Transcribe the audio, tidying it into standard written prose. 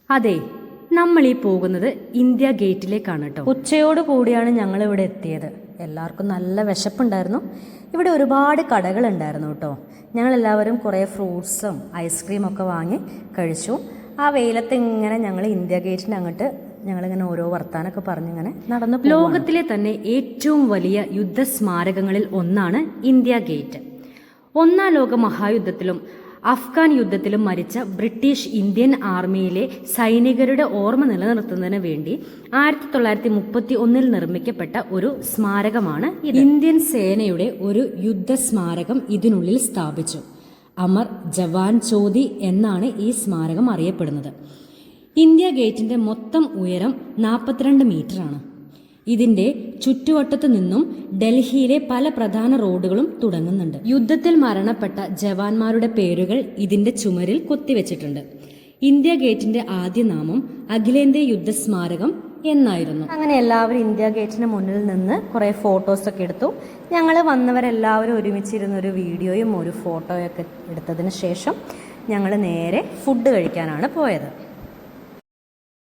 അതെ, നമ്മൾ ഈ പോകുന്നത് ഇന്ത്യ ഗേറ്റിലേക്കാണ് കേട്ടോ. ഉച്ചയോട് കൂടിയാണ് ഞങ്ങൾ ഇവിടെ എത്തിയത്. എല്ലാവർക്കും നല്ല വിശപ്പുണ്ടായിരുന്നു. ഇവിടെ ഒരുപാട് കടകളുണ്ടായിരുന്നു കേട്ടോ. ഞങ്ങളെല്ലാവരും കുറേ ഫ്രൂട്ട്സും ഐസ്ക്രീമൊക്കെ വാങ്ങി കഴിച്ചു. ആ വെയിലത്ത് ഇങ്ങനെ ഞങ്ങൾ ഇന്ത്യ ഗേറ്റിന് അങ്ങോട്ട് ഞങ്ങളിങ്ങനെ ഓരോ വർത്താനൊക്കെ പറഞ്ഞിങ്ങനെ നടന്നു. ലോകത്തിലെ തന്നെ ഏറ്റവും വലിയ യുദ്ധസ്മാരകങ്ങളിൽ ഒന്നാണ് ഇന്ത്യ ഗേറ്റ്. ഒന്നാം ലോക മഹായുദ്ധത്തിലും അഫ്ഗാൻ യുദ്ധത്തിലും മരിച്ച ബ്രിട്ടീഷ് ഇന്ത്യൻ ആർമിയിലെ സൈനികരുടെ ഓർമ്മ നിലനിർത്തുന്നതിന് വേണ്ടി 1931 നിർമ്മിക്കപ്പെട്ട ഒരു സ്മാരകമാണ് ഇത്. ഇന്ത്യൻ സേനയുടെ ഒരു യുദ്ധസ്മാരകം ഇതിനുള്ളിൽ സ്ഥാപിച്ചു. അമർ ജവാൻ ജ്യോതി എന്നാണ് ഈ സ്മാരകം അറിയപ്പെടുന്നത്. ഇന്ത്യ ഗേറ്റിന്റെ മൊത്തം ഉയരം 42 മീറ്ററാണ്. ഇതിന്റെ ചുറ്റുവട്ടത്തു നിന്നും ഡൽഹിയിലെ പല പ്രധാന റോഡുകളും തുടങ്ങുന്നുണ്ട്. യുദ്ധത്തിൽ മരണപ്പെട്ട ജവാന്മാരുടെ പേരുകൾ ഇതിന്റെ ചുമരിൽ കൊത്തിവെച്ചിട്ടുണ്ട്. ഇന്ത്യ ഗേറ്റിന്റെ ആദ്യ നാമം അഖിലേന്ത്യാ യുദ്ധസ്മാരകം എന്നായിരുന്നു. അങ്ങനെ എല്ലാവരും ഇന്ത്യ ഗേറ്റിന് മുന്നിൽ നിന്ന് കുറേ ഫോട്ടോസൊക്കെ എടുത്തു. ഞങ്ങൾ വന്നവരെല്ലാവരും ഒരുമിച്ചിരുന്ന ഒരു വീഡിയോയും ഒരു ഫോട്ടോയൊക്കെ എടുത്തതിന് ശേഷം ഞങ്ങൾ നേരെ ഫുഡ് കഴിക്കാനാണ് പോയത്.